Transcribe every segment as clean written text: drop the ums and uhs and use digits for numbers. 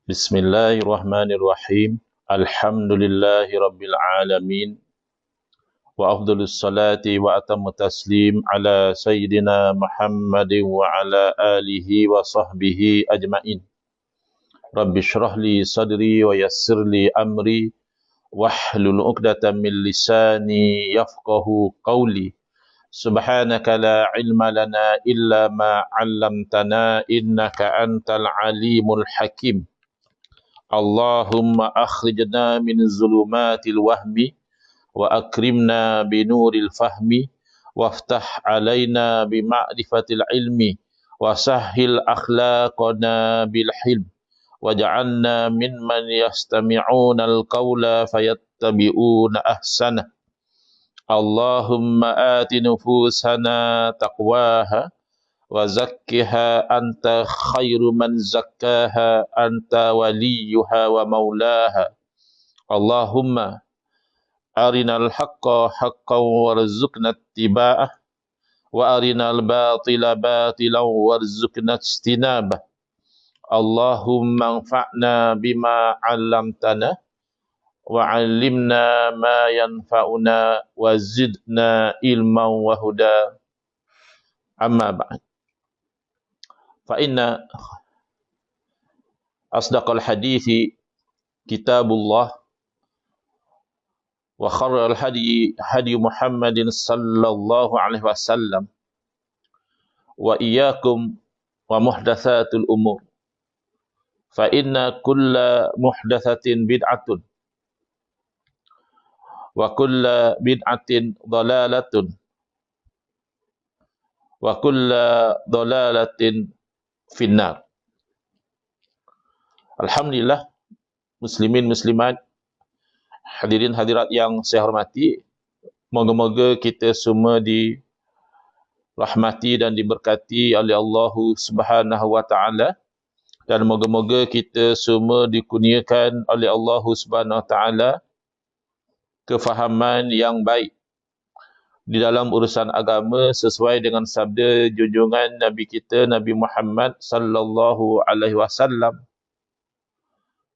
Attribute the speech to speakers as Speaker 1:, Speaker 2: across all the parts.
Speaker 1: Bismillahirrahmanirrahim. Alhamdulillahi rabbil alamin. Wa afdhalus salati wa atammu taslim ala sayyidina Muhammadin wa ala alihi wa sahbihi ajma'in. Rabbi shrah li sadri wa yassir li amri wahlul 'uqdatam min lisani yafqahu qawli. Subhanaka la ilma lana illa ma 'allamtana innaka antal alimul hakim. Allahumma akhrijna min zulumatil wahmi wa akrimna binuril fahmi waftah alaina bima'rifatil ilmi wa sahhil akhlaqana bil hilm waj'alna mimman yastami'una al-qawla fayattabi'una ahsana. Allahumma ati nufusana taqwaha wa zakkiha anta khairu man zakkaha anta waliyuha wa maulaha. Allahumma arinal haqqa haqqan warzuqna ittiba'ah wa arinal batila batilan warzuqna ijtinabah. Allahumma anfa'na bima 'allamtana wa 'allimna ma yanfa'una wa zidna ilman wa huda. Amma ba'd. Fa inna asdaqal hadithi kitabullah wa khairul hadi Muhammadin sallallahu alaihi wasallam wa iyyakum wa muhdatsatul umur fa inna kulla muhdatsatin bid'atun wa kulla bid'atin dhalalatun wa kulla dhalalatin finnar. Alhamdulillah, muslimin muslimat, hadirin hadirat yang saya hormati, moga-moga kita semua dirahmati dan diberkati oleh Allah Subhanahu wa taala, dan moga-moga kita semua dikurniakan oleh Allah Subhanahu wa taala kefahaman yang baik di dalam urusan agama sesuai dengan sabda junjungan Nabi kita Nabi Muhammad sallallahu alaihi wasallam,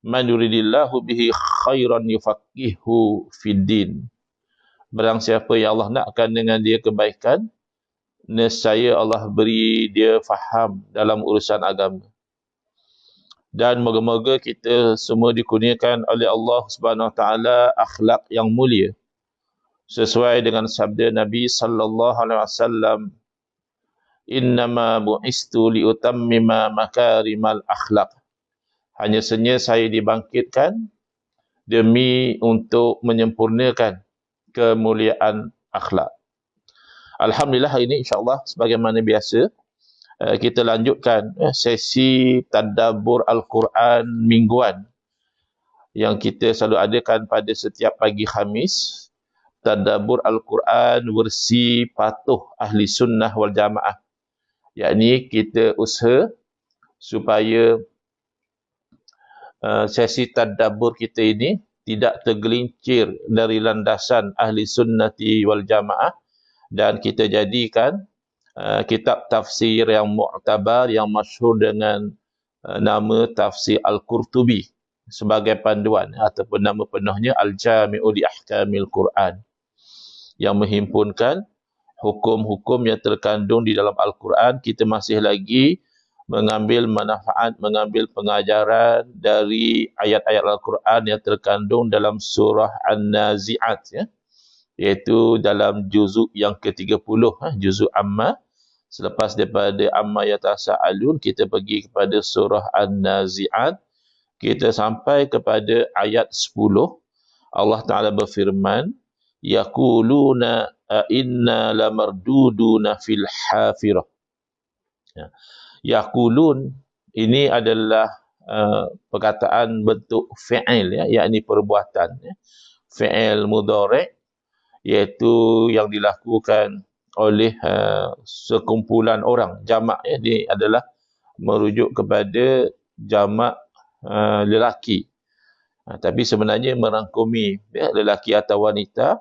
Speaker 1: man yuridillahu bihi khairan yufaqihu fid din. Barang siapa yang Allah nakkan dengan dia kebaikan, nescaya Allah beri dia faham dalam urusan agama. Dan moga-moga kita semua dikurniakan oleh Allah Subhanahu wa taala akhlak yang mulia sesuai dengan sabda Nabi sallallahu alaihi wasallam, innama bu'istu liutammima makarimal akhlak. Hanya saja saya dibangkitkan demi untuk menyempurnakan kemuliaan akhlak. Alhamdulillah, hari ini insya-Allah sebagaimana biasa kita lanjutkan sesi tadabbur Al-Quran mingguan yang kita selalu adakan pada setiap pagi Khamis. Tadabbur Al-Quran versi patuh ahli sunnah wal jamaah, yakni kita usaha supaya sesi tadabbur kita ini tidak tergelincir dari landasan ahli sunnati wal jamaah, dan kita jadikan kitab tafsir yang mu'tabar, yang masyhur dengan nama tafsir Al-Qurtubi sebagai panduan, ataupun nama penuhnya Al-Jami'u li Ahkamil Quran, yang menghimpunkan hukum-hukum yang terkandung di dalam Al-Quran. Kita masih lagi mengambil manfaat, mengambil pengajaran dari ayat-ayat Al-Quran yang terkandung dalam surah An-Nazi'at, ya, iaitu dalam juzuk yang ke-30, juzuk Amma. Selepas daripada Amma Yatasa'alun, kita pergi kepada surah An-Nazi'at, kita sampai kepada ayat 10. Allah Ta'ala berfirman, yaquluna a inna lamarduduna fil hafirah. Yaqulun ini adalah perkataan bentuk fi'il, ya, yakni perbuatan, ya. Fi'il mudhari', iaitu yang dilakukan oleh sekumpulan orang, jamak, ya. Ini adalah merujuk kepada jamak lelaki. Tapi sebenarnya merangkumi, ya, lelaki atau wanita.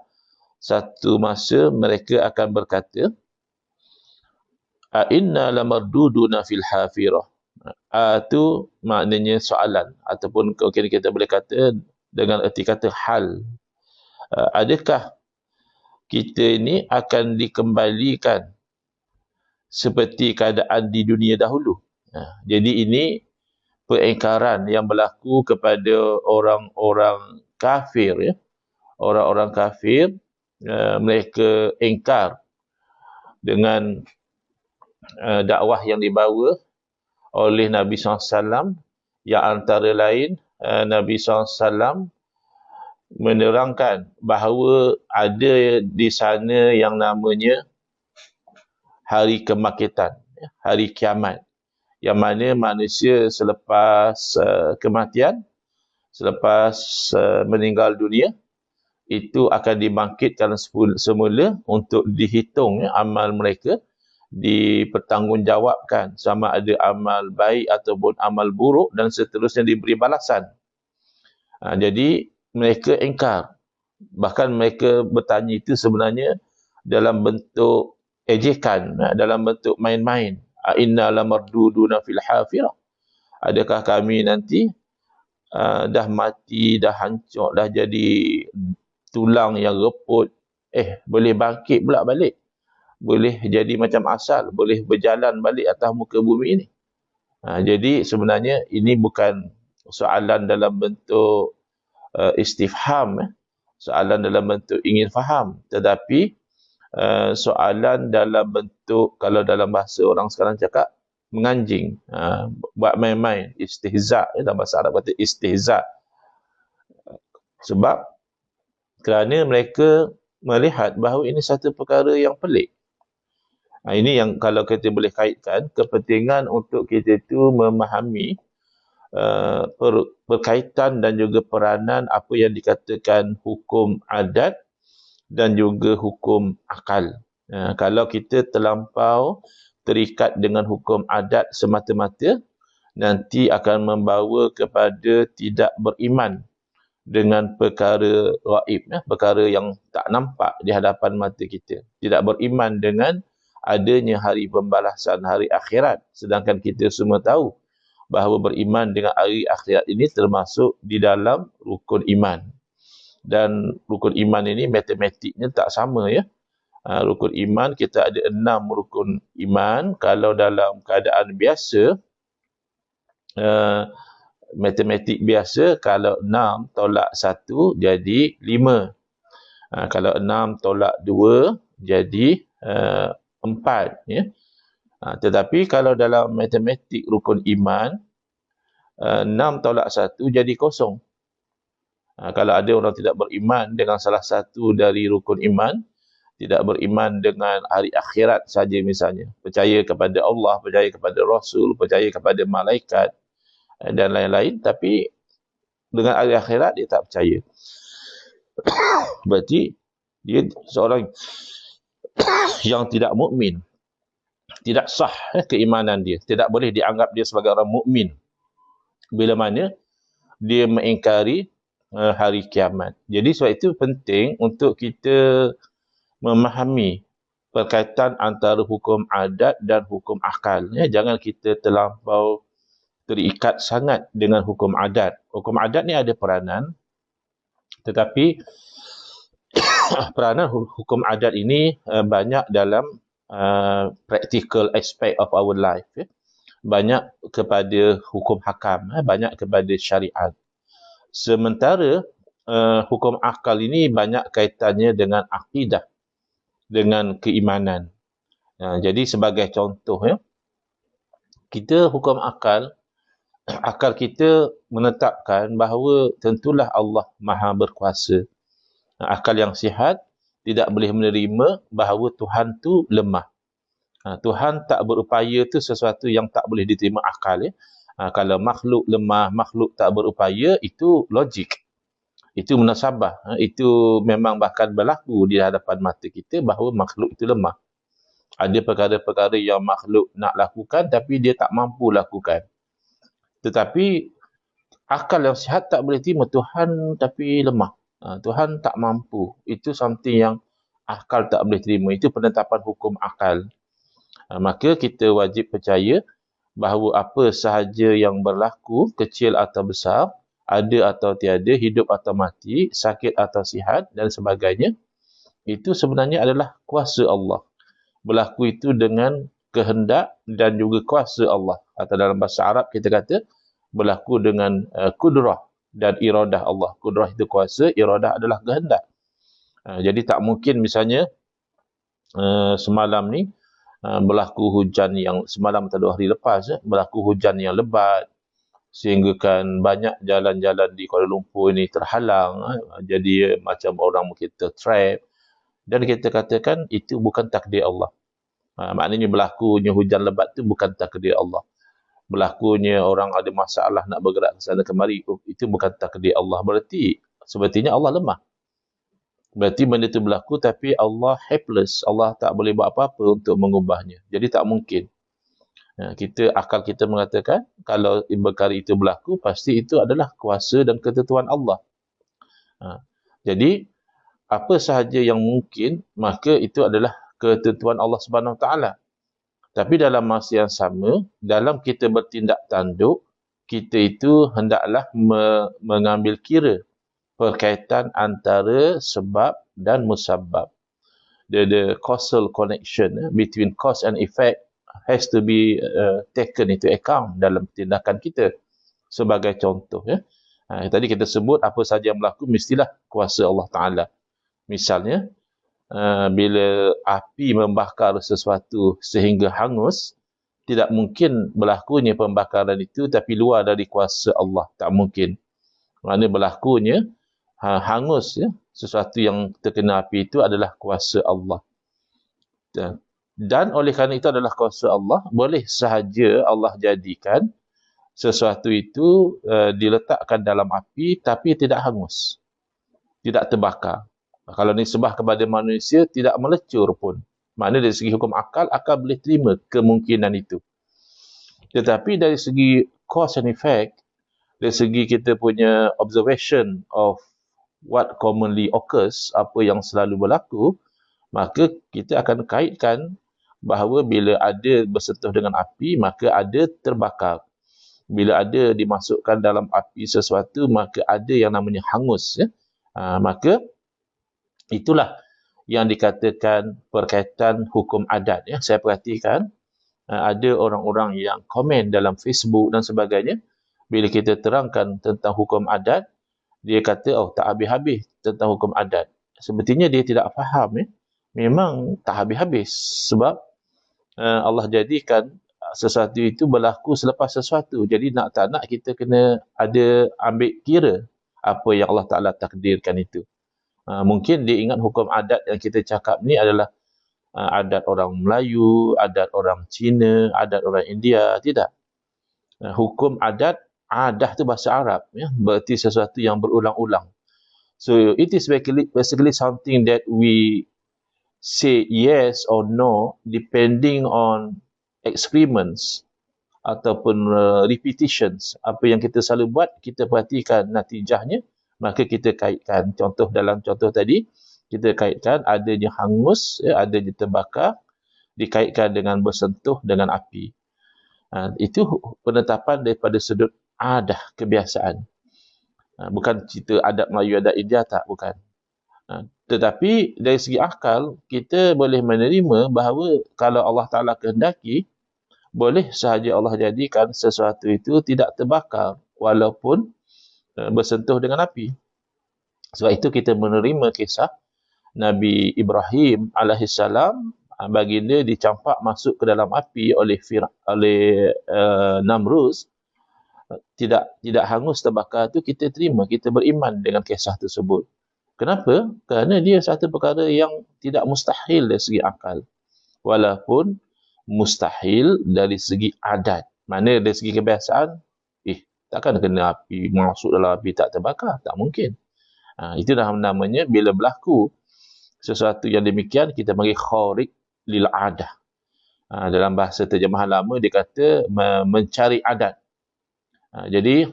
Speaker 1: Satu masa mereka akan berkata, a inna lamarduduna fil hafirah. Tu maknanya soalan, ataupun mungkin kita boleh kata dengan erti kata hal. Adakah kita ini akan dikembalikan seperti keadaan di dunia dahulu? Jadi ini pengingkaran yang berlaku kepada orang-orang kafir, ya. Orang-orang kafir, mereka ingkar dengan dakwah yang dibawa oleh Nabi SAW, yang antara lain Nabi SAW menerangkan bahawa ada di sana yang namanya hari kebangkitan, hari kiamat, yang mana manusia selepas kematian, selepas meninggal dunia, itu akan dibangkitkan semula untuk dihitung amal mereka, dipertanggungjawabkan sama ada amal baik ataupun amal buruk, dan seterusnya diberi balasan. Jadi mereka ingkar. Bahkan mereka bertanya itu sebenarnya dalam bentuk ejekan, dalam bentuk main-main. Inna lamarduduna fil hafirah. Adakah kami nanti dah mati, dah hancur, dah jadi tulang yang reput, boleh bangkit pula balik, boleh jadi macam asal, boleh berjalan balik atas muka bumi ini. Jadi sebenarnya ini bukan soalan dalam bentuk istifham, soalan dalam bentuk ingin faham, tetapi soalan dalam bentuk, kalau dalam bahasa orang sekarang cakap, menganjing, buat main-main, istihza, dalam bahasa Arab kata istihza. Sebab kerana mereka melihat bahawa ini satu perkara yang pelik. Ini yang kalau kita boleh kaitkan, kepentingan untuk kita itu memahami berkaitan dan juga peranan apa yang dikatakan hukum adat dan juga hukum akal. Kalau kita terlampau terikat dengan hukum adat semata-mata, nanti akan membawa kepada tidak beriman dengan perkara gaib, perkara yang tak nampak di hadapan mata kita. Tidak beriman dengan adanya hari pembalasan, hari akhirat. Sedangkan kita semua tahu bahawa beriman dengan hari akhirat ini termasuk di dalam rukun iman. Dan rukun iman ini matematiknya tak sama, ya. Rukun iman, kita ada 6 rukun iman. Kalau dalam keadaan biasa, matematik biasa, kalau 6 tolak 1 jadi 5. Kalau 6 tolak 2 jadi 4. Ya. Tetapi kalau dalam matematik rukun iman, 6 tolak 1 jadi 0. Kalau ada orang tidak beriman dengan salah satu dari rukun iman, tidak beriman dengan hari akhirat saja misalnya, percaya kepada Allah, percaya kepada Rasul, percaya kepada malaikat dan lain-lain, tapi dengan hari akhirat dia tak percaya. Berarti dia seorang yang tidak mukmin, tidak sah keimanan dia, tidak boleh dianggap dia sebagai orang mukmin bila mana dia mengingkari hari kiamat. Jadi sebab itu penting untuk kita memahami perkaitan antara hukum adat dan hukum akal. Jangan kita terlampau terikat sangat dengan hukum adat. Hukum adat ni ada peranan, tetapi peranan hukum adat ini banyak dalam practical aspect of our life. Banyak kepada hukum hakam, banyak kepada syariat. Sementara hukum akal ini banyak kaitannya dengan akidah, dengan keimanan. Jadi sebagai contoh, kita hukum akal kita menetapkan bahawa tentulah Allah Maha Berkuasa. Akal yang sihat tidak boleh menerima bahawa Tuhan tu lemah. Tuhan tak berupaya tu sesuatu yang tak boleh diterima akal. Kalau makhluk lemah, makhluk tak berupaya, itu logik. Itu munasabah. Itu memang bahkan berlaku di hadapan mata kita bahawa makhluk itu lemah. Ada perkara-perkara yang makhluk nak lakukan tapi dia tak mampu lakukan. Tetapi akal yang sihat tak boleh terima Tuhan tapi lemah. Tuhan tak mampu. Itu something yang akal tak boleh terima. Itu penetapan hukum akal. Maka kita wajib percaya bahawa apa sahaja yang berlaku, kecil atau besar, ada atau tiada, hidup atau mati, sakit atau sihat dan sebagainya, itu sebenarnya adalah kuasa Allah. Berlaku itu dengan kehendak dan juga kuasa Allah. Atau dalam bahasa Arab kita kata berlaku dengan kudrah dan iradah Allah. Kudrah itu kuasa, iradah adalah kehendak. Jadi tak mungkin misalnya semalam ni berlaku hujan yang semalam atau 2 hari lepas berlaku hujan yang lebat sehingga kan banyak jalan-jalan di Kuala Lumpur ini terhalang, jadi macam orang mungkin tertrap, dan kita katakan itu bukan takdir Allah. Maknanya berlakunya hujan lebat itu bukan takdir Allah. Berlakunya orang ada masalah nak bergerak ke sana kemari, itu bukan takdir Allah. Berarti sepertinya Allah lemah. Berarti benda itu berlaku tapi Allah helpless. Allah tak boleh buat apa-apa untuk mengubahnya. Jadi tak mungkin. Akal kita mengatakan kalau perkara itu berlaku, pasti itu adalah kuasa dan ketentuan Allah. Jadi apa sahaja yang mungkin, maka itu adalah ketentuan Allah Subhanahu Wa Taala. Tapi dalam masa yang sama, dalam kita bertindak tanduk, kita itu hendaklah mengambil kira perkaitan antara sebab dan musabab. The causal connection between cause and effect has to be taken into account dalam tindakan kita. Sebagai contoh, tadi kita sebut apa saja yang berlaku mestilah kuasa Allah Ta'ala. Misalnya, bila api membakar sesuatu sehingga hangus, tidak mungkin berlakunya pembakaran itu tapi luar dari kuasa Allah. Tak mungkin. Kerana berlakunya hangus sesuatu yang terkena api itu adalah kuasa Allah. Dan oleh kerana itu adalah kuasa Allah, boleh sahaja Allah jadikan sesuatu itu diletakkan dalam api tapi tidak hangus, tidak terbakar. Kalau nisbah kepada manusia, tidak melecur pun. Maknanya dari segi hukum akal boleh terima kemungkinan itu. Tetapi dari segi cause and effect, dari segi kita punya observation of what commonly occurs, apa yang selalu berlaku, maka kita akan kaitkan bahawa bila ada bersentuh dengan api, maka ada terbakar. Bila ada dimasukkan dalam api sesuatu, maka ada yang namanya hangus. Maka itulah yang dikatakan perkaitan hukum adat. Saya perhatikan ada orang-orang yang komen dalam Facebook dan sebagainya. Bila kita terangkan tentang hukum adat, dia kata, tak habis-habis tentang hukum adat. Sepertinya dia tidak faham. Memang tak habis-habis. Sebab Allah jadikan sesuatu itu berlaku selepas sesuatu. Jadi nak tak nak kita kena ada ambil kira apa yang Allah Ta'ala takdirkan itu. Mungkin dia ingat hukum adat yang kita cakap ni adalah adat orang Melayu, adat orang Cina, adat orang India. Tidak. Hukum adat, adah tu bahasa Arab. Berarti sesuatu yang berulang-ulang. So it is basically something that we say yes or no depending on experiments ataupun repetitions. Apa yang kita selalu buat, kita perhatikan natijahnya, maka kita kaitkan. Dalam contoh tadi, kita kaitkan adanya hangus, adanya terbakar, dikaitkan dengan bersentuh dengan api. Itu penetapan daripada sudut adah, kebiasaan. Bukan cerita adat Melayu, adat India, tak, bukan. Tetapi dari segi akal, kita boleh menerima bahawa kalau Allah Ta'ala kehendaki, boleh sahaja Allah jadikan sesuatu itu tidak terbakar walaupun bersentuh dengan api. Sebab itu kita menerima kisah Nabi Ibrahim alaihissalam, baginda dicampak masuk ke dalam api oleh Namruz, tidak hangus terbakar itu kita terima, kita beriman dengan kisah tersebut. Kenapa? Kerana dia satu perkara yang tidak mustahil dari segi akal. Walaupun mustahil dari segi adat. Mana dari segi kebiasaan, takkan kena api, masuk dalam api tak terbakar. Tak mungkin. Itu dah namanya bila berlaku sesuatu yang demikian, kita panggil khariq lil adah. Dalam bahasa terjemahan lama, dia kata mencari adat. Jadi,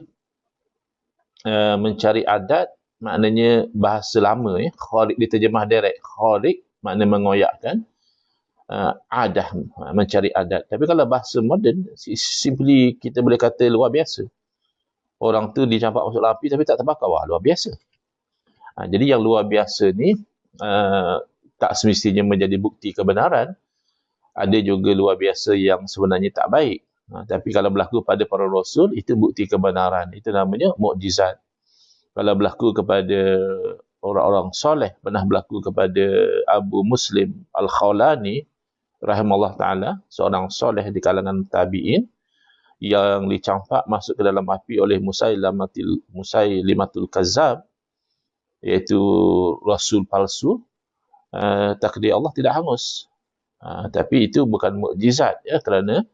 Speaker 1: mencari adat, maknanya bahasa lama, khariq diterjemah direct. Khariq makna mengoyakkan. adah, mencari adat. Tapi kalau bahasa moden, simply kita boleh kata luar biasa. Orang tu dicampak masuk api tapi tak terbakar. Wah, luar biasa. Jadi yang luar biasa ni tak semestinya menjadi bukti kebenaran. Ada juga luar biasa yang sebenarnya tak baik. Tapi kalau berlaku pada para rasul, itu bukti kebenaran. Itu namanya mukjizat. Kalau berlaku kepada orang-orang soleh, pernah berlaku kepada Abu Muslim Al-Khawlani, rahimahullah ta'ala, seorang soleh di kalangan tabi'in, yang dicampak masuk ke dalam api oleh Musailimatul Kazzab, iaitu Rasul palsu. Takdir Allah tidak hangus. Tapi itu bukan mukjizat, ya, kerana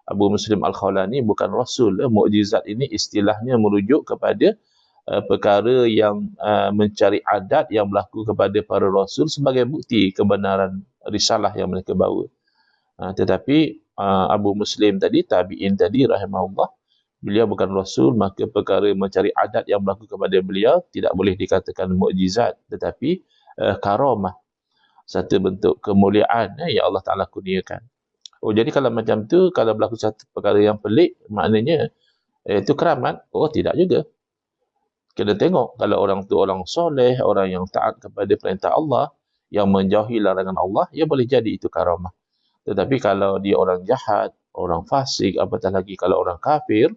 Speaker 1: Abu Muslim Al-Khawlani bukan Rasul. Mukjizat ini istilahnya merujuk kepada perkara yang mencari adat yang berlaku kepada para Rasul sebagai bukti kebenaran risalah yang mereka bawa. Tetapi Abu Muslim tadi, tabi'in tadi, rahimahullah, beliau bukan Rasul, maka perkara mencari adat yang berlaku kepada beliau tidak boleh dikatakan mukjizat, tetapi karamah, satu bentuk kemuliaan yang Allah Ta'ala kurniakan. Jadi kalau macam tu, kalau berlaku satu perkara yang pelik, maknanya itu keramat? Tidak juga. Kena tengok, kalau orang tu orang soleh, orang yang taat kepada perintah Allah, yang menjauhi larangan Allah, ya boleh jadi itu karamah. Tetapi kalau dia orang jahat, orang fasik, apatah lagi kalau orang kafir,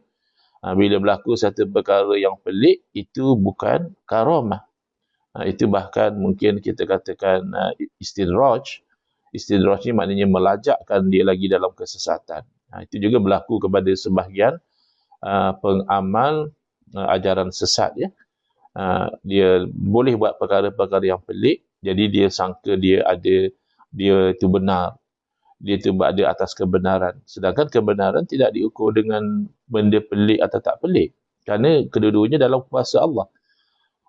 Speaker 1: bila berlaku satu perkara yang pelik, itu bukan karamah. Itu bahkan mungkin kita katakan istidraj. Istidraj ni maknanya melajakkan dia lagi dalam kesesatan. Itu juga berlaku kepada sebahagian pengamal ajaran sesat, ya. Dia boleh buat perkara-perkara yang pelik, jadi dia sangka dia itu benar. Dia itu berada atas kebenaran. Sedangkan kebenaran tidak diukur dengan benda pelik atau tak pelik. Kerana kedua-duanya dalam kuasa Allah.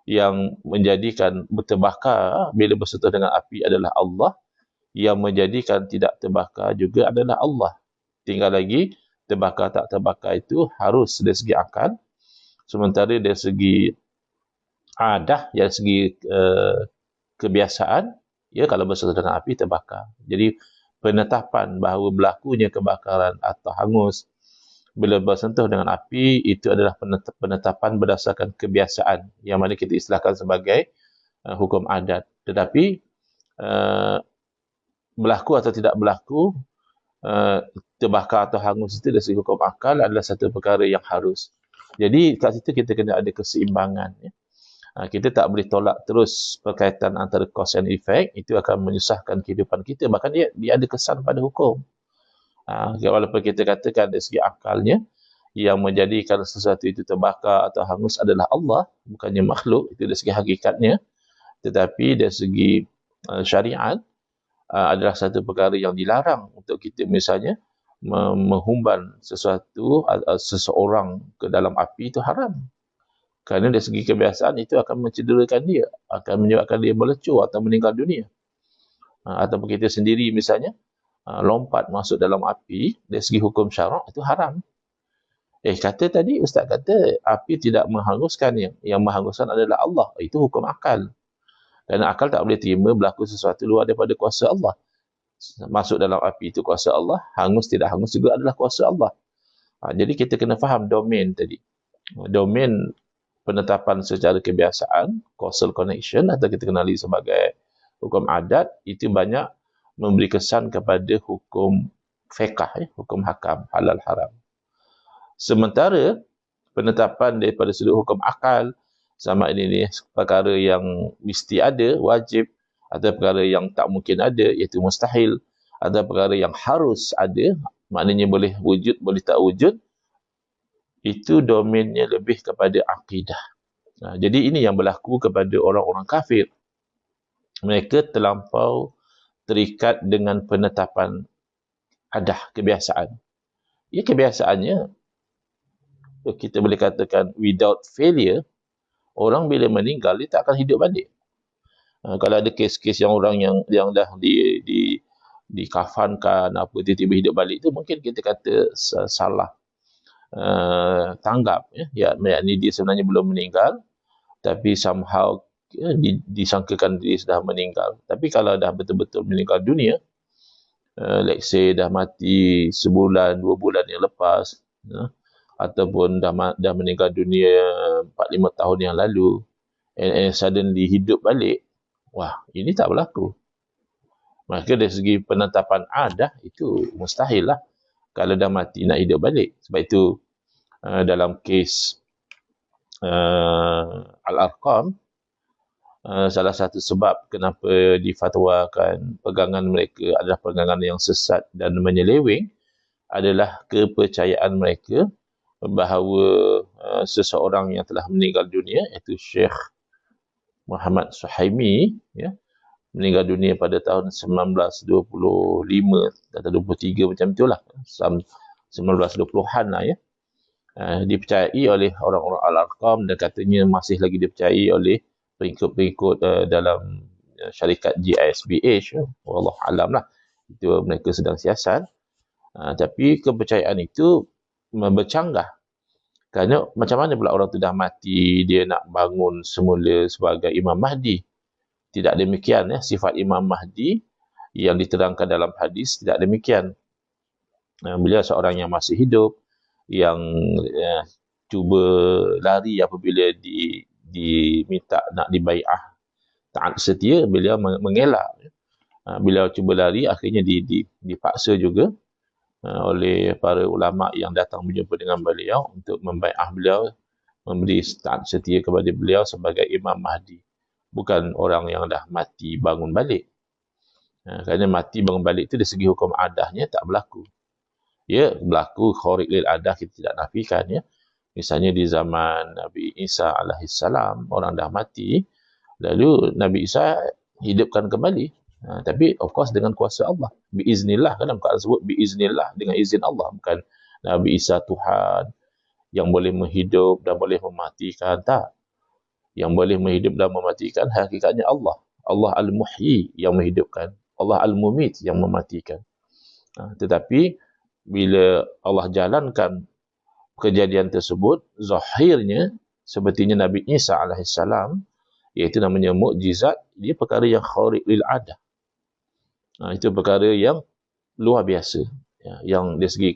Speaker 1: Yang menjadikan terbakar bila bersentuh dengan api adalah Allah. Yang menjadikan tidak terbakar juga adalah Allah. Tinggal lagi, terbakar tak terbakar itu harus dari segi akal. Sementara dari segi adah, dari segi kebiasaan, ya, kalau bersentuh dengan api terbakar. Jadi penetapan bahawa berlakunya kebakaran atau hangus bila bersentuh dengan api, itu adalah penetapan berdasarkan kebiasaan, yang mana kita istilahkan sebagai hukum adat. Tetapi berlaku atau tidak berlaku, terbakar atau hangus itu dari segi hukum akal adalah satu perkara yang harus. Jadi kat situ kita kena ada keseimbangan, ya. Kita tak boleh tolak terus perkaitan antara cause and effect. Itu akan menyusahkan kehidupan kita. Bahkan dia ada kesan pada hukum. Walaupun kita katakan dari segi akalnya, yang menjadikan sesuatu itu terbakar atau hangus adalah Allah, bukannya makhluk. Itu dari segi hakikatnya. Tetapi dari segi syariat, adalah satu perkara yang dilarang untuk kita misalnya menghumban seseorang ke dalam api, itu haram. Kerana dari segi kebiasaan itu akan mencederakan dia, akan menyebabkan dia melecur atau meninggal dunia. Ataupun kita sendiri misalnya lompat masuk dalam api, dari segi hukum syarak itu haram. Kata tadi Ustaz kata api tidak menghanguskan, yang menghanguskan adalah Allah. Itu hukum akal. Dan akal tak boleh terima berlaku sesuatu luar daripada kuasa Allah. Masuk dalam api itu kuasa Allah, hangus tidak hangus juga adalah kuasa Allah. Jadi kita kena faham domain tadi. Domain penetapan secara kebiasaan, causal connection, atau kita kenali sebagai hukum adat, itu banyak memberi kesan kepada hukum fiqh, hukum hakam, halal haram. Sementara penetapan daripada sudut hukum akal, sama ini perkara yang mesti ada, wajib, atau perkara yang tak mungkin ada, iaitu mustahil, atau perkara yang harus ada, maknanya boleh wujud, boleh tak wujud, itu domainnya lebih kepada akidah. Jadi ini yang berlaku kepada orang-orang kafir. Mereka terlampau terikat dengan penetapan adah, kebiasaan. Ya, kebiasaannya, kita boleh katakan without failure, orang bila meninggal, dia tak akan hidup balik. Kalau ada kes-kes yang orang yang dah dikafankan, apa, tiba-tiba hidup balik, itu mungkin kita kata salah tanggap, yakni dia sebenarnya belum meninggal, tapi somehow disangkakan dia sudah meninggal. Tapi kalau dah betul-betul meninggal dunia, let's say dah mati sebulan, 2 bulan yang lepas, ataupun dah meninggal dunia 4-5 tahun yang lalu, and suddenly hidup balik, wah, ini tak berlaku. Maka dari segi penetapan adah, itu mustahil lah kalau dah mati nak hidup balik. Sebab itu dalam kes Al-Arqam, salah satu sebab kenapa difatwakan pegangan mereka adalah pegangan yang sesat dan menyeleweng adalah kepercayaan mereka bahawa seseorang yang telah meninggal dunia, iaitu Syekh Muhammad Suhaimi, ya, meninggal dunia pada tahun 1925 atau 23 macam itulah, 1920-an lah, ya. Dipercayai oleh orang-orang Al-Arqam dan katanya masih lagi dipercayai oleh pengikut-pengikut dalam syarikat GISBH, wallahu alam lah, itu mereka sedang siasat. Tapi kepercayaan itu bercanggah, kerana macam mana pula orang tu dah mati, dia nak bangun semula sebagai Imam Mahdi? Tidak demikian, ya. Sifat Imam Mahdi yang diterangkan dalam hadis tidak demikian. Beliau seorang yang masih hidup, yang cuba lari apabila diminta nak dibai'ah taat setia, beliau mengelak. Beliau cuba lari, akhirnya dipaksa juga oleh para ulama yang datang berjumpa dengan beliau untuk membai'ah beliau, memberi taat setia kepada beliau sebagai Imam Mahdi. Bukan orang yang dah mati bangun balik. Kerana mati bangun balik itu dari segi hukum adahnya tak berlaku. Ya, berlaku khariq lil adah, kita tidak nafikan, ya. Misalnya di zaman Nabi Isa alaihissalam, orang dah mati, lalu Nabi Isa hidupkan kembali. Tapi of course dengan kuasa Allah. Biiznillah, kan Al-Quran sebut biiznillah, dengan izin Allah. Bukan Nabi Isa Tuhan yang boleh menghidup dan boleh mematikan, tak. Yang boleh menghidup dan mematikan hakikatnya Allah. Allah Al-Muhyi yang menghidupkan. Allah Al-Mumit yang mematikan. Tetapi bila Allah jalankan kejadian tersebut, zahirnya sepertinya Nabi Isa alaihissalam, iaitu namanya mukjizat, dia perkara yang khariq lil adah. Itu perkara yang luar biasa, ya, yang dari segi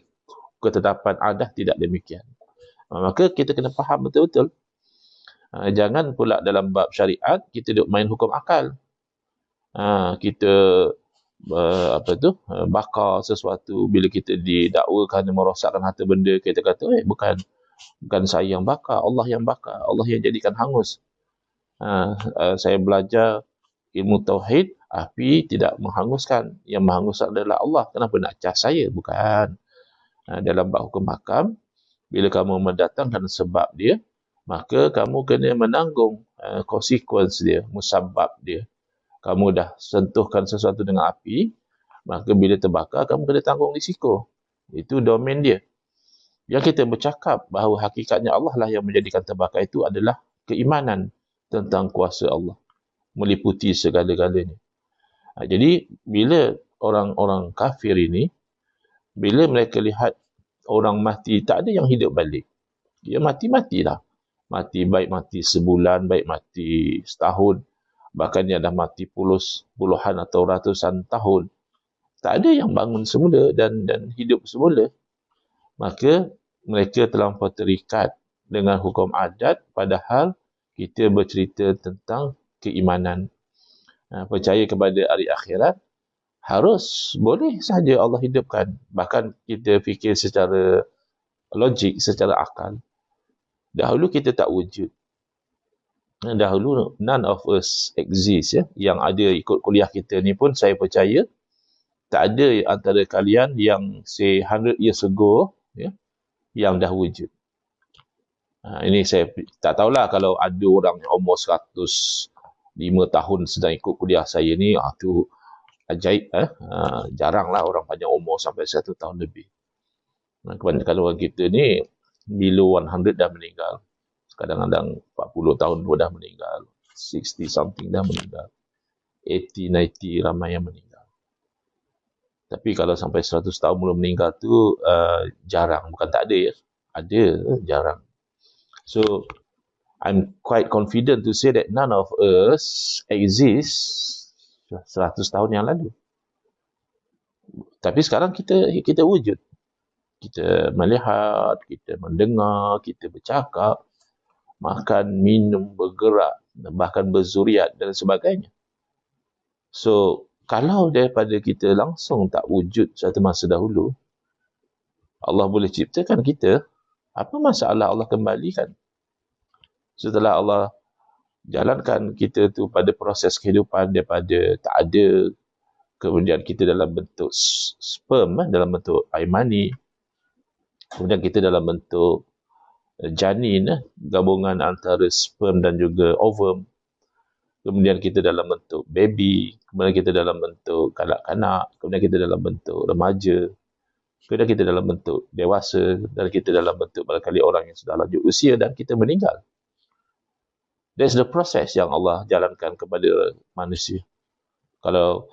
Speaker 1: ketetapan adah tidak demikian. Maka kita kena faham betul-betul. Jangan pula dalam bab syariat kita duk main hukum akal. Kita bakar sesuatu, bila kita didakwa kerana merosakkan harta benda, kita kata bukan saya yang bakar, Allah yang bakar, Allah yang jadikan hangus. Saya belajar ilmu tauhid, api tidak menghanguskan, yang menghanguskan adalah Allah, kenapa nak cas saya? Bukan. Dalam bab hukum hakam, bila kamu mendatangkan sebab dia, maka kamu kena menanggung konsekuensi dia, musabab dia. Kamu dah sentuhkan sesuatu dengan api, maka bila terbakar, kamu kena tanggung risiko. Itu domain dia. Yang kita bercakap bahawa hakikatnya Allah lah yang menjadikan terbakar itu adalah keimanan tentang kuasa Allah, meliputi segala-galanya. Jadi, bila orang-orang kafir ini, bila mereka lihat orang mati, tak ada yang hidup balik. Dia mati-matilah. Mati, baik mati sebulan, baik mati setahun, bahkan dia dah mati puluhan atau ratusan tahun. Tak ada yang bangun semula dan hidup semula. Maka mereka terlampau terikat dengan hukum adat, padahal kita bercerita tentang keimanan. Percaya kepada hari akhirat, harus boleh saja Allah hidupkan. Bahkan kita fikir secara logik, secara akal. Dahulu kita tak wujud. Dahulu none of us exist, ya. Yang ada ikut kuliah kita ni pun saya percaya tak ada antara kalian yang say 100 years ago, ya, yang dah wujud. Ini saya tak tahulah kalau ada orang yang umur 105 tahun sedang ikut kuliah saya ni, tu ajaib. Jaranglah orang panjang umur sampai 1 tahun lebih. Kebanyakan orang kita ni below 100 dah meninggal. Kadang-kadang 40 tahun pun dah meninggal. 60 something dah meninggal. 80, 90 ramai yang meninggal. Tapi kalau sampai 100 tahun belum meninggal tu jarang. Bukan tak ada, ya. Ada, jarang. So, I'm quite confident to say that none of us exist 100 tahun yang lalu. Tapi sekarang kita wujud. Kita melihat, kita mendengar, kita bercakap, makan, minum, bergerak, bahkan berzuriat dan sebagainya. So, kalau daripada kita langsung tak wujud satu masa dahulu, Allah boleh ciptakan kita, apa masalah Allah kembalikan? Setelah Allah jalankan kita tu pada proses kehidupan daripada tak ada, kemudian kita dalam bentuk sperm, dalam bentuk air mani, kemudian kita dalam bentuk janin, gabungan antara sperm dan juga ovum, kemudian kita dalam bentuk baby, kemudian kita dalam bentuk kanak-kanak, kemudian kita dalam bentuk remaja, kemudian kita dalam bentuk dewasa, dan kita dalam bentuk barangkali orang yang sudah lanjut usia, dan kita meninggal. That's the process yang Allah jalankan kepada manusia. Kalau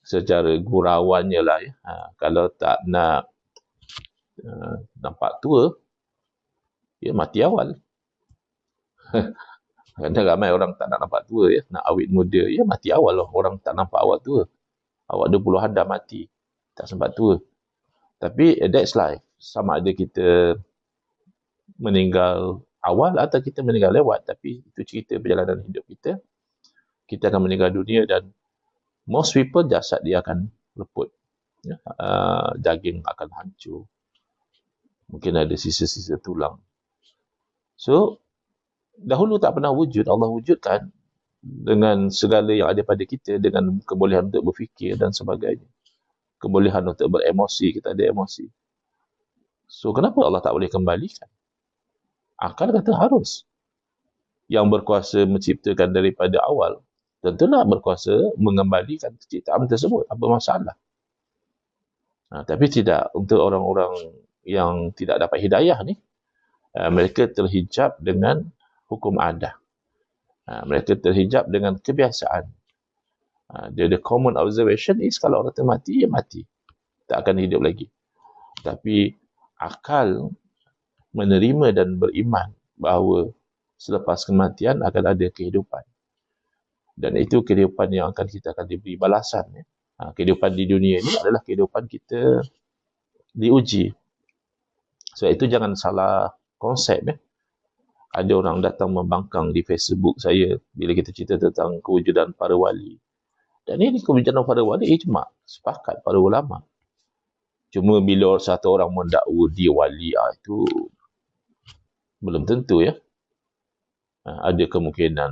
Speaker 1: secara gurauannya lah ya, kalau tak nak nampak tua, ya mati awal. Ada ramai orang tak nak nampak tua ya, nak awet muda, ya mati awal lah. Orang tak nampak awak tua. Awak 20-an dah mati, tak sempat tua. Tapi that's life. Sama ada kita meninggal awal atau kita meninggal lewat, tapi itu cerita perjalanan hidup kita. Kita akan meninggal dunia dan most people jasad dia akan leput. Ya, daging akan hancur. Mungkin ada sisa-sisa tulang. So, dahulu tak pernah wujud, Allah wujudkan dengan segala yang ada pada kita, dengan kebolehan untuk berfikir dan sebagainya. Kebolehan untuk beremosi, kita ada emosi. So, kenapa Allah tak boleh kembalikan? Akal kata harus. Yang berkuasa menciptakan daripada awal, tentulah berkuasa mengembalikan ciptaan tersebut. Apa masalah? Tapi tidak untuk orang-orang yang tidak dapat hidayah ni. Mereka terhijab dengan hukum adah. Mereka terhijab dengan kebiasaan. The common observation is kalau orang tu mati, ya mati. Tak akan hidup lagi. Tapi akal menerima dan beriman bahawa selepas kematian akan ada kehidupan. Dan itu kehidupan yang kita akan diberi balasan. Ya. Kehidupan di dunia ini adalah kehidupan kita diuji. So itu jangan salah konsep. Ya. Ada orang datang membangkang di Facebook saya bila kita cerita tentang kewujudan para wali. Dan ini kewujudan para wali ijma', sepakat para ulama. Cuma bila satu orang mendakwa dia wali, itu belum tentu ya. Ada kemungkinan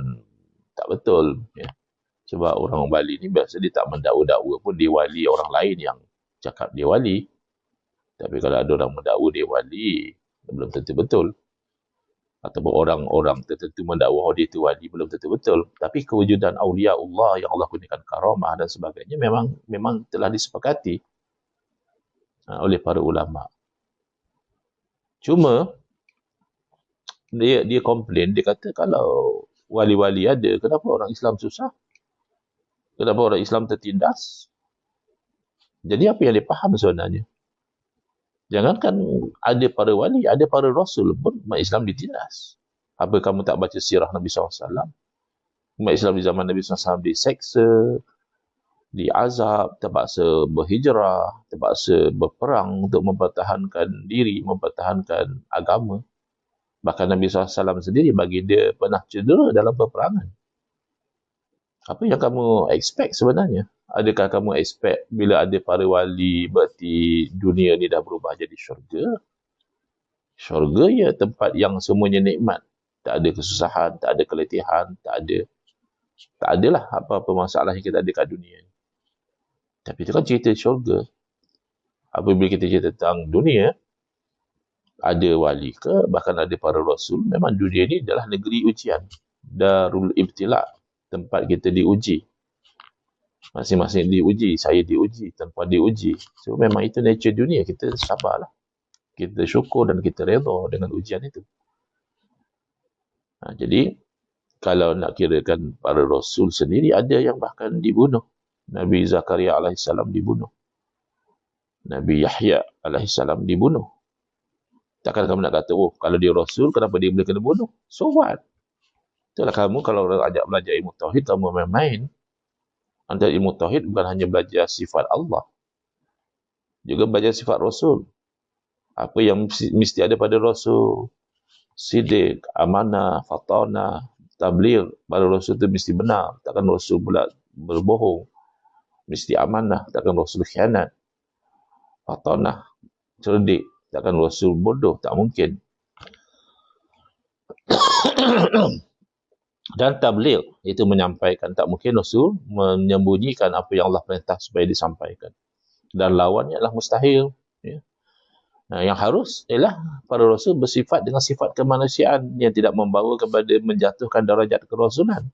Speaker 1: tak betul ya. Sebab orang Bali ni biasa dia tak mendakwa-dakwa pun dia wali orang lain yang cakap dia wali. Tapi kalau ada orang mendakwa dia wali, belum tentu betul. Ataupun orang-orang tertentu mendakwa dia itu wali, belum tentu betul. Tapi kewujudan awliya Allah yang Allah kurniakan karamah dan sebagainya memang telah disepakati oleh para ulama. Cuma dia komplain, dia kata kalau wali-wali ada, kenapa orang Islam susah? Kenapa orang Islam tertindas? Jadi apa yang dia faham sebenarnya? Jangankan ada para wali, ada para rasul pun umat Islam ditindas. Apa kamu tak baca sirah Nabi SAW? Umat Islam di zaman Nabi SAW diseksa, diazab, terpaksa berhijrah, terpaksa berperang untuk mempertahankan diri, mempertahankan agama. Bahkan Nabi SAW sendiri bagi dia pernah cedera dalam peperangan. Apa yang kamu expect sebenarnya? Adakah kamu expect bila ada para wali berarti dunia ni dah berubah jadi syurga? Syurga ya tempat yang semuanya nikmat. Tak ada kesusahan, tak ada keletihan, tak adalah apa-apa masalah yang kita ada kat dunia. Tapi itu kan cerita syurga. Apabila kita cerita tentang dunia, ada wali ke, bahkan ada para rasul, memang dunia ni adalah negeri ujian. Darul ibtila', tempat kita diuji. Masing-masing diuji, saya diuji, tanpa diuji. So memang itu nature dunia, kita sabarlah. Kita syukur dan kita redha dengan ujian itu. Jadi, kalau nak kirakan para rasul sendiri, ada yang bahkan dibunuh. Nabi Zakaria AS dibunuh. Nabi Yahya AS dibunuh. Takkan kamu nak kata, oh kalau dia rasul, kenapa dia boleh kena bunuh? So what? Itulah kamu kalau orang ajak belajar ilmu tauhid, kamu main-main. Antara ilmu tauhid bukan hanya belajar sifat Allah. Juga belajar sifat Rasul. Apa yang mesti ada pada Rasul. Sidik, amanah, fatanah, tabligh. Pada Rasul itu mesti benar. Takkan Rasul pula berbohong. Mesti amanah. Takkan Rasul khianat. Fatanah, cerdik. Takkan Rasul bodoh. Tak mungkin. Dan tabligh, itu menyampaikan. Tak mungkin Rasul menyembunyikan apa yang Allah perintah supaya disampaikan. Dan lawannya adalah mustahil. Ya. Nah, yang harus ialah para Rasul bersifat dengan sifat kemanusiaan yang tidak membawa kepada menjatuhkan darajat kerasulan.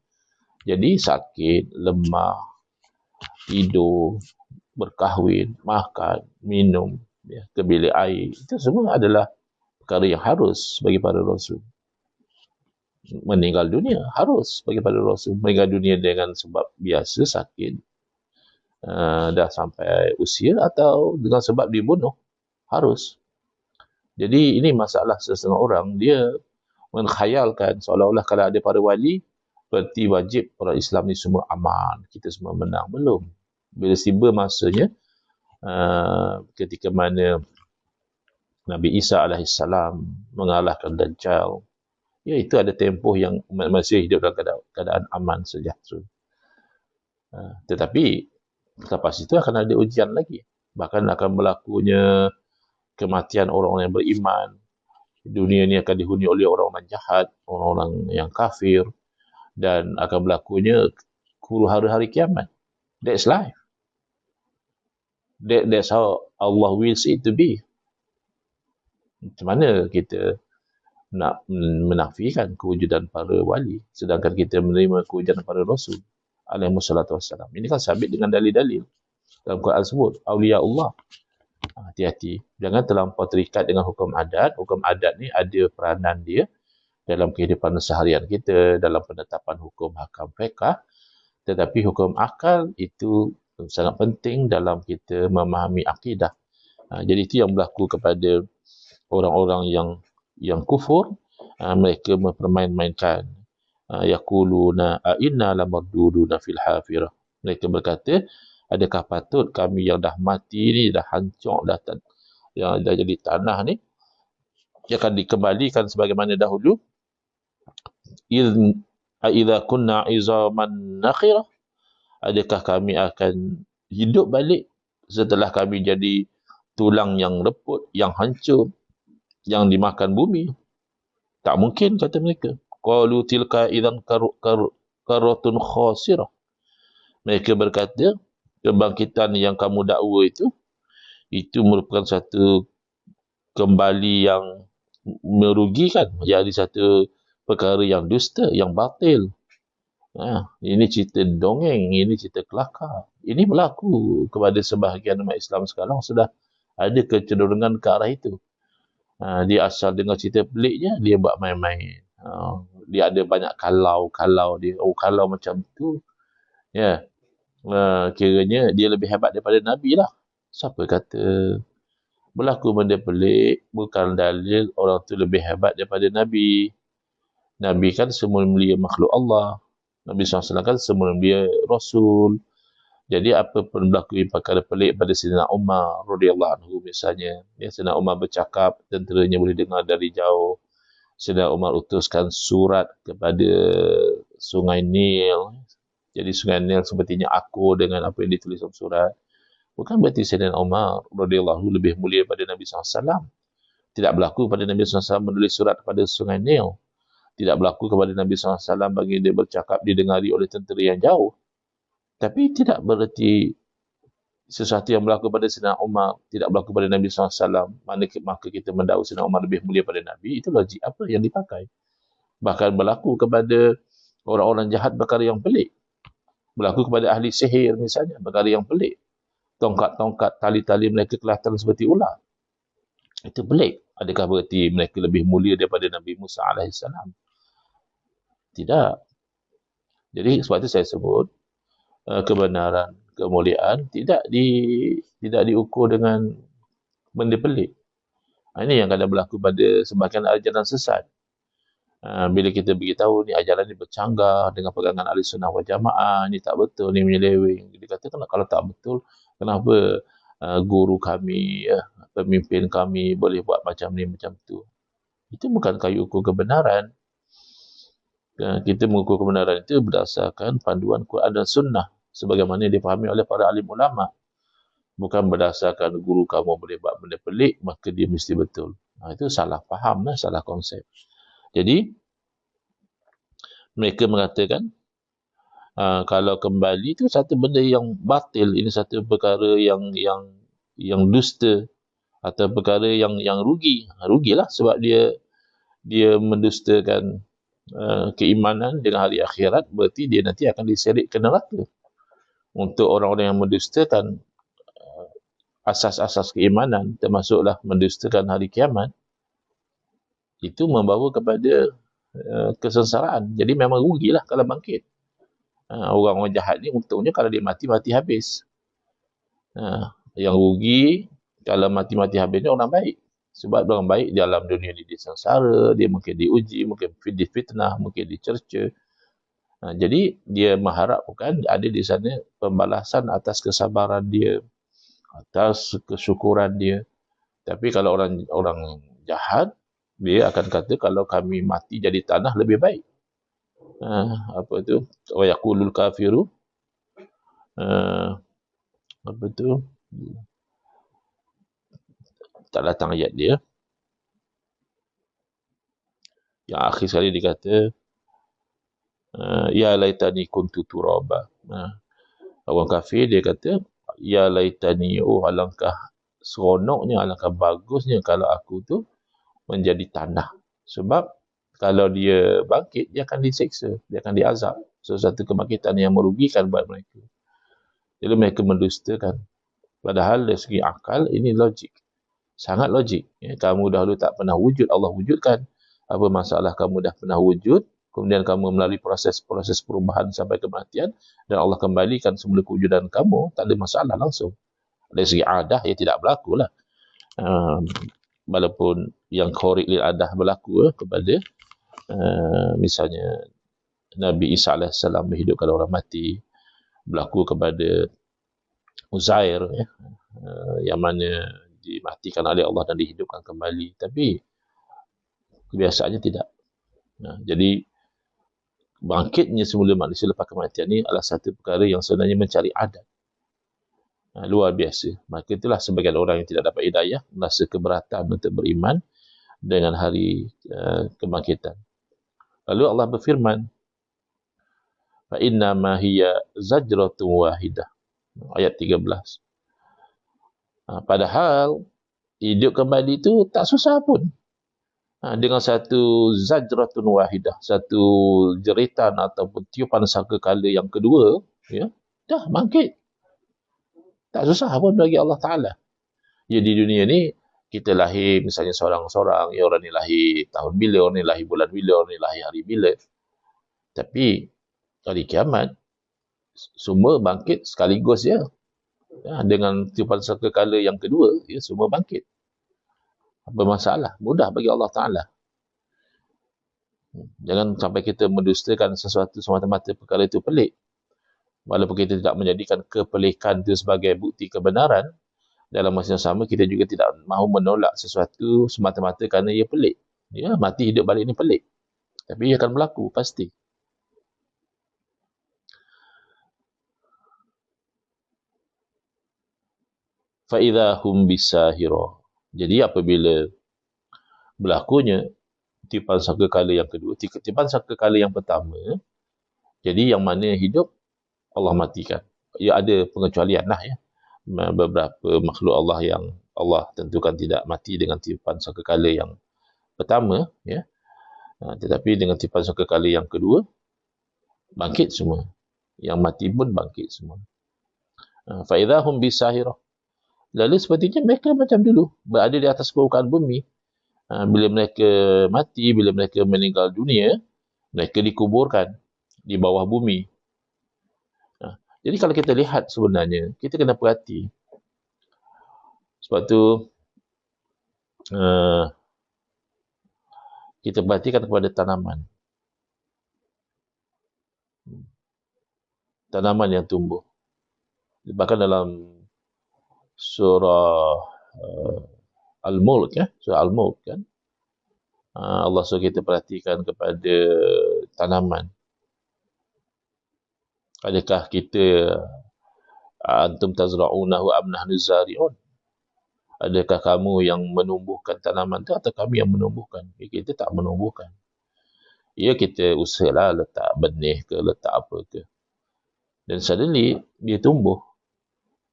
Speaker 1: Jadi sakit, lemah, tidur, berkahwin, makan, minum, ya, ke bilik air. Itu semua adalah perkara yang harus bagi para Rasul. Meninggal dunia harus bagi para Rasul. Meninggal dunia dengan sebab biasa sakit, dah sampai usia, atau dengan sebab dibunuh, harus. Jadi ini masalah sesetengah orang, dia mengkhayalkan seolah-olah kalau ada para wali, berarti wajib orang Islam ni semua aman, kita semua menang. Belum. Bila tiba masanya, ketika mana Nabi Isa AS mengalahkan Dajjal, ya itu ada tempoh yang masih hidup dalam keadaan aman, sejahtera. Tetapi lepas itu akan ada ujian lagi. Bahkan akan berlakunya kematian orang-orang yang beriman. Dunia ini akan dihuni oleh orang-orang jahat, orang-orang yang kafir, dan akan berlakunya hari-hari kiamat. That's life. That's how Allah wills it to be. Macam mana kita nak menafikan kewujudan para wali, sedangkan kita menerima kewujudan para Rasul alaihi wassalatu wassalam. Ini kan sabit dengan dalil-dalil. Dalam Quran sebut, awliya Allah. Hati-hati. Jangan terlampau terikat dengan hukum adat. Hukum adat ni ada peranan dia dalam kehidupan seharian kita, dalam penetapan hukum hakam fiqh. Tetapi hukum akal itu sangat penting dalam kita memahami akidah. Jadi itu yang berlaku kepada orang-orang yang kufur. Mereka mempermain-mainkan. Yaquluna inna lamarduduna fil hafirah. Mereka berkata, adakah patut kami yang dah mati ni, dah hancur, yang dah jadi tanah ni, akan dikembalikan sebagaimana dahulu? Idza kunna izaman nakhirah. Adakah kami akan hidup balik setelah kami jadi tulang yang reput, yang hancur, yang dimakan bumi? Tak mungkin, kata mereka. Qalu tilka idzan karatun khasirah. Mereka berkata, kebangkitan yang kamu dakwa itu merupakan satu kembali yang merugikan, jadi satu perkara yang dusta, yang batil. Ini cerita dongeng, ini cerita kelakar. Ini berlaku kepada sebahagian umat Islam sekarang, sudah ada kecenderungan ke arah itu. Dia asal dengar cerita pelik je, dia buat main-main. Dia ada banyak kalau dia, kalau macam tu, ya, kiranya dia lebih hebat daripada Nabi lah. Siapa kata? Berlaku benda pelik bukan dalil orang tu lebih hebat daripada Nabi. Nabi kan semula-mula makhluk Allah. Nabi SAW kan semula-mula Rasul. Jadi apa pun berlaku perkara pelik pada Sayyidina Umar radhiyallahu anhu misalnya. Sayyidina Umar bercakap, tenteranya boleh dengar dari jauh. Sayyidina Umar utuskan surat kepada Sungai Nil. Jadi Sungai Nil sepertinya akur dengan apa yang ditulis dalam surat. Bukan berarti Sayyidina Umar radhiyallahu anhu lebih mulia pada Nabi SAW. Tidak berlaku pada Nabi SAW menulis surat kepada Sungai Nil. Tidak berlaku kepada Nabi SAW bagi dia bercakap didengari oleh tentera yang jauh. Tapi tidak berarti sesuatu yang berlaku pada Sayyidina Umar tidak berlaku pada Nabi SAW. Maka kita mendakwa Sayyidina Umar lebih mulia pada Nabi. Itu logik apa yang dipakai. Bahkan berlaku kepada orang-orang jahat perkara yang pelik. Berlaku kepada ahli sihir misalnya, perkara yang pelik. Tongkat-tongkat, tali-tali mereka kelihatan seperti ular. Itu pelik. Adakah berarti mereka lebih mulia daripada Nabi Musa AS? Tidak. Jadi sebab itu saya sebut, kebenaran, kemuliaan tidak diukur dengan benda pelik. Ini yang kadang berlaku pada sebahagian ajaran sesat. Bila kita beritahu ni ajaran ni bercanggah dengan pegangan Ahli Sunnah wal Jamaah, ni tak betul, ni menyeleweng. Dia kata kalau tak betul, kenapa guru kami, pemimpin kami boleh buat macam ni, macam tu. Itu bukan kayu ukur kebenaran. Kita mengukur kebenaran itu berdasarkan panduan Quran dan Sunnah sebagaimana dipahami oleh para alim ulama. Bukan berdasarkan guru kamu boleh buat benda pelik, maka dia mesti betul. Itu salah faham, salah konsep. Jadi, mereka mengatakan, kalau kembali itu satu benda yang batil, ini satu perkara yang dusta atau perkara yang rugi. Rugilah sebab dia mendustakan keimanan dengan hari akhirat, berarti dia nanti akan diseret ke neraka. Untuk orang-orang yang mendustakan asas-asas keimanan, termasuklah mendustakan hari kiamat, itu membawa kepada kesengsaraan. Jadi memang rugilah kalau bangkit. Orang-orang jahat ni untungnya kalau dia mati habis. Yang rugi kalau mati habis ni orang baik. Sebab orang baik dalam dunia ni dia sengsara, dia mungkin diuji, mungkin difitnah, mungkin dicerca. Jadi dia mengharapkan ada di sana pembalasan atas kesabaran dia, atas kesyukuran dia. Tapi kalau orang jahat, dia akan kata kalau kami mati jadi tanah lebih baik. Apa tu? Wa yaqulul kafiru. Apa tu? Tak datang ayat dia. Yang akhir sekali dia kata, ya laitani kuntu turaba. Orang kafir dia kata, ya laitani, alangkah seronoknya, alangkah bagusnya kalau aku tu menjadi tanah. Sebab kalau dia bangkit, dia akan diseksa, dia akan diazab. Satu kebangkitan yang merugikan buat mereka. Jadi mereka mendustakan. Padahal dari segi akal, ini logik. Sangat logik. Kamu dahulu tak pernah wujud, Allah wujudkan. Apa masalah kamu dah pernah wujud, kemudian kamu melalui proses-proses perubahan sampai kematian, dan Allah kembalikan semula kewujudan kamu, tak ada masalah langsung. Dari segi adah, ia tidak berlaku lah. Walaupun yang khariq lil adah berlaku kepada misalnya Nabi Isa AS menghidupkan orang mati, berlaku kepada Uzair, yang mana dimatikan oleh Allah dan dihidupkan kembali. Tapi kebiasaannya tidak. Jadi bangkitnya semula manusia lepas kematian ini adalah satu perkara yang sebenarnya mencari adat. Luar biasa. Maka itulah sebagian orang yang tidak dapat hidayah merasa keberatan untuk beriman dengan hari kebangkitan. Lalu Allah berfirman, fa inna ma hiya zajratun wahidah. Ayat 13. Padahal hidup kembali itu tak susah pun. Dengan satu zajratun wahidah, satu jeritan ataupun tiupan sangkakala yang kedua, ya, dah bangkit. Tak susah pun bagi Allah Ta'ala. Ya, di dunia ni, kita lahir misalnya seorang-seorang, ya, orang ni lahir tahun bila, orang ni lahir bulan bila, orang ni lahir hari bila. Tapi hari kiamat, semua bangkit sekaligus ya. Dengan tiupan sangkakala yang kedua, ya, semua bangkit. Apa masalah? Mudah bagi Allah Ta'ala. Jangan sampai kita mendustakan sesuatu semata-mata perkara itu pelik. Walaupun kita tidak menjadikan kepelikan itu sebagai bukti kebenaran, dalam masa yang sama kita juga tidak mahu menolak sesuatu semata-mata kerana ia pelik. Ya, mati hidup balik ini pelik. Tapi ia akan berlaku, pasti. فَإِذَا هُمْ بِسَاهِرَةٍ. Jadi apabila berlakunya tiupan sangkakala yang kedua, tiupan sangkakala yang pertama, jadi yang mana hidup, Allah matikan. Ya, ada pengecualian lah ya. Beberapa makhluk Allah yang Allah tentukan tidak mati dengan tiupan sangkakala yang pertama, ya. Tetapi dengan tiupan sangkakala yang kedua, bangkit semua. Yang mati pun bangkit semua. فَإِذَا هُمْ بِسَاهِرَةٍ. Lalu sepertinya mereka macam dulu, berada di atas permukaan bumi. Bila mereka mati, bila mereka meninggal dunia, mereka dikuburkan di bawah bumi. Jadi kalau kita lihat sebenarnya, kita kena perhati. Sebab tu, kita perhatikan kepada tanaman. Tanaman yang tumbuh. Bahkan dalam surah Al-Mulk, surah Al-Mulk kan. Allah suruh kita perhatikan kepada tanaman. Adakah kita antum tazra'unahu am nahnu zari'un? Adakah kamu yang menumbuhkan tanaman itu atau kami yang menumbuhkan? Kita tak menumbuhkan. Ya, kita usahalah letak benih ke, letak apa ke. Dan suddenly, dia tumbuh.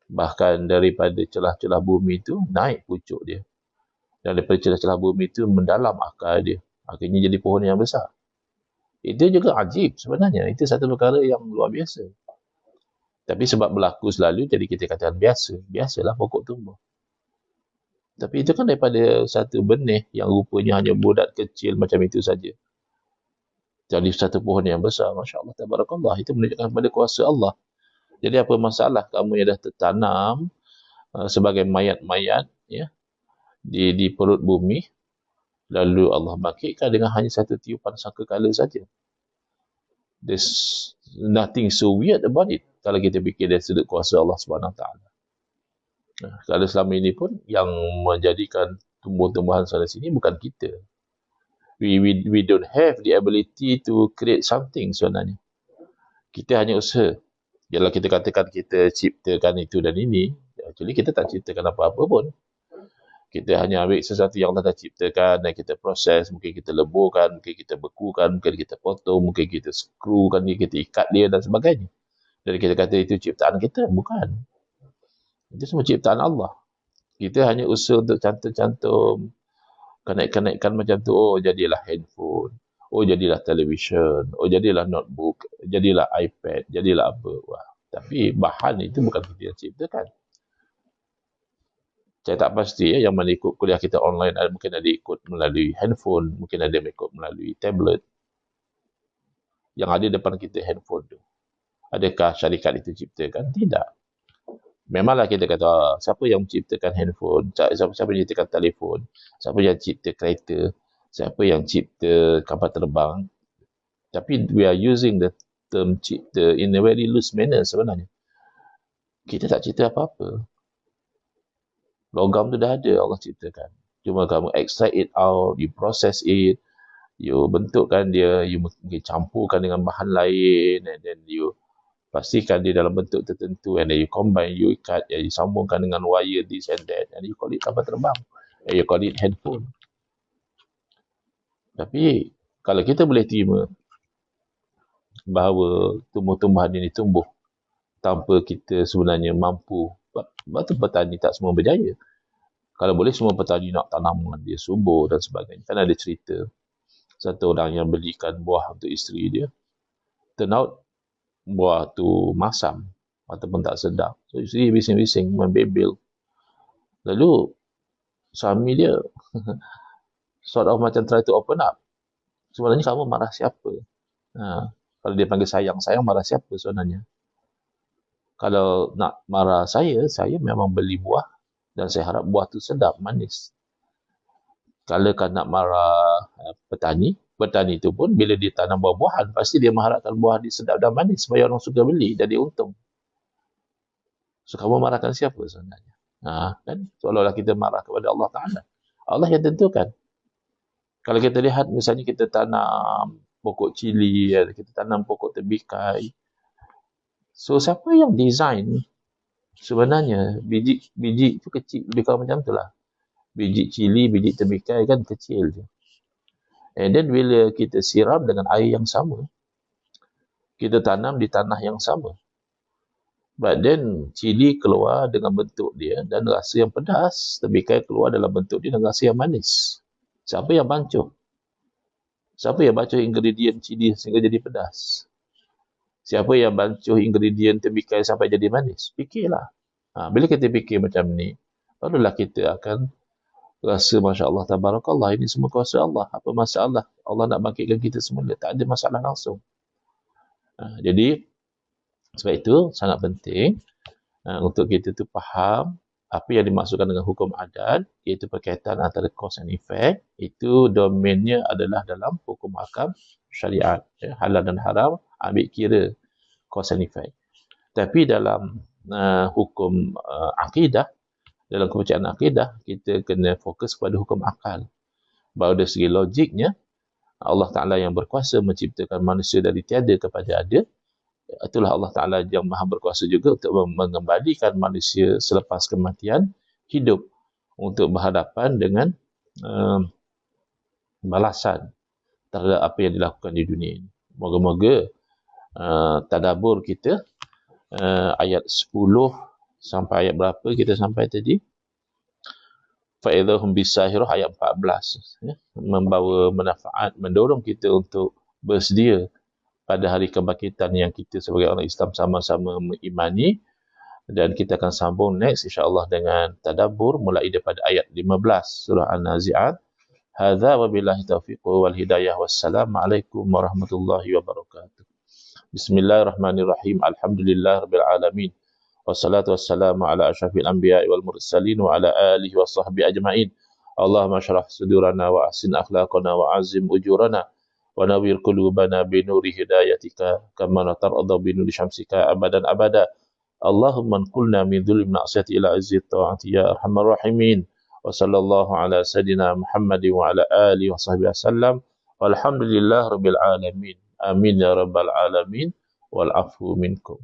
Speaker 1: Bahkan daripada celah-celah bumi itu, naik pucuk dia. Dan daripada celah-celah bumi itu, mendalam akar dia. Akhirnya jadi pohon yang besar. Itu juga ajib sebenarnya. Itu satu perkara yang luar biasa. Tapi sebab berlaku selalu, jadi kita katakan biasa. Biasalah pokok tumbuh. Tapi itu kan daripada satu benih yang rupanya hanya budak kecil macam itu saja. Jadi satu pohon yang besar. Masya Allah, tabarakallah. Itu menunjukkan kepada kuasa Allah. Jadi apa masalah kamu yang dah tertanam sebagai mayat-mayat ya, di perut bumi, lalu Allah bangkitkan dengan hanya satu tiupan sangkakala saja. There's nothing so weird about it kalau kita fikir dari sudut kuasa Allah Subhanahu Wa Taala. Kalau selama ini pun yang menjadikan tumbuh-tumbuhan sana sini bukan kita. We don't have the ability to create something sebenarnya. Kita hanya usaha. Kalau kita katakan kita ciptakan itu dan ini, actually kita tak ciptakan apa-apa pun. Kita hanya ambil sesuatu yang Allah dah ciptakan dan kita proses, mungkin kita leburkan, mungkin kita bekukan, mungkin kita potong, mungkin kita skrukan dia, kita ikat dia dan sebagainya. Jadi kita kata itu ciptaan kita, bukan. Itu semua ciptaan Allah. Kita hanya usaha untuk cantum-cantum, kenaik-kenaikkan macam tu, oh jadilah handphone, oh jadilah television, oh jadilah notebook, jadilah iPad, jadilah apa. Wah. Tapi bahan itu bukan kita yang ciptakan. Saya tak pasti yang mana ikut kuliah kita online, mungkin ada ikut melalui handphone, mungkin ada ikut melalui tablet. Yang ada depan kita handphone tu. Adakah syarikat itu ciptakan? Tidak. Memanglah kita kata, siapa yang menciptakan handphone, siapa yang menciptakan telefon, siapa yang cipta kereta, siapa yang cipta kapal terbang. Tapi we are using the term cipta in a very loose manner sebenarnya. Kita tak cipta apa-apa. Logam tu dah ada, Allah ciptakan. Cuma kamu extract it out, you process it, you bentukkan dia, you mungkin campurkan dengan bahan lain, and then you pastikan dia dalam bentuk tertentu, and then you combine, you ikat, you sambungkan dengan wire, this and that, and you call it kapal terbang, and you call it handphone. Tapi, kalau kita boleh terima bahawa tumbuh-tumbuhan ini tumbuh tanpa kita sebenarnya mampu, sebab tu petani tak semua berjaya. Kalau boleh semua petani nak tanaman dia subur dan sebagainya. Kan ada cerita satu orang yang belikan buah untuk isteri dia. Turn out buah tu masam ataupun tak sedap. So isteri bising-bising membebel. Lalu suami dia sort of macam try to open up. Sebenarnya kamu marah siapa? Kalau dia panggil sayang, sayang marah siapa sebenarnya? Kalau nak marah saya memang beli buah dan saya harap buah tu sedap, manis. Kalau kan nak marah petani itu pun bila dia tanam buah-buahan, pasti dia mengharapkan buah dia sedap dan manis supaya orang suka beli dan dia untung. So, kamu marahkan siapa sebenarnya? Kan? Seolah-olah kita marah kepada Allah Ta'ala. Allah yang tentukan. Kalau kita lihat, misalnya kita tanam pokok cili, kita tanam pokok tembikar. So, siapa yang design sebenarnya biji itu kecil, lebih kurang macam itulah. Biji cili, biji tembikar kan kecil je. And then bila kita siram dengan air yang sama, kita tanam di tanah yang sama. But then cili keluar dengan bentuk dia dan rasa yang pedas, tembikar keluar dalam bentuk dia dan rasa yang manis. Siapa yang bancuh? Siapa yang bancuh ingredient cili sehingga jadi pedas? Siapa yang bancuh ingredient tembikar sampai jadi manis? Fikirlah. Bila kita fikir macam ni, barulah kita akan rasa Masya Allah, tabarakallah, ini semua kuasa Allah. Apa masalah? Allah nak bangkitkan kita semula. Tak ada masalah langsung. Jadi, sebab itu sangat penting untuk kita tu faham apa yang dimaksudkan dengan hukum adat, iaitu berkaitan antara cause and effect. Itu domainnya adalah dalam hukum hakam syariat. Halal dan haram ambil kira cause and effect. Tapi dalam hukum akidah, dalam kepercayaan akidah, kita kena fokus pada hukum akal. Bahawa dari segi logiknya, Allah Ta'ala yang berkuasa menciptakan manusia dari tiada kepada ada. Itulah Allah Ta'ala yang maha berkuasa juga untuk mengembalikan manusia selepas kematian hidup untuk berhadapan dengan balasan terhadap apa yang dilakukan di dunia ini. Moga-moga tadabbur kita ayat 10 sampai ayat berapa kita sampai tadi? Fa'idhahum bisahirah ayat 14. Membawa manfaat, mendorong kita untuk bersedia pada hari kebangkitan yang kita sebagai orang Islam sama-sama mengimani. Dan kita akan sambung next insya-Allah dengan tadabbur mulai daripada ayat 15 surah An-Nazi'at. Hadza wabillahi taufiq wal hidayah. Wassalamualaikum warahmatullahi wabarakatuh. Bismillahirrahmanirrahim. Alhamdulillahirabbil alamin. Wassalatu wassalamu ala asyrafil anbiya'i wal mursalin wa ala alihi wa sahbihi ajma'in. Allahumma syrah sudurana wa ahsin akhlaqana wa azim ujurana wa nawwir qulubana bi nuri hidayatika kama tarada bi nuri syamsika abadan abada. Allahumma anqulna min dhulmi ma'siyati ila izzi ta'ati ya arhamar rahimin. Wa sallallahu ala sayidina Muhammadin wa ala alihi wa sahbihi wasallam. Walhamdulillahirabbil alamin. Amin ya rabbal alamin. Wal afu minkum.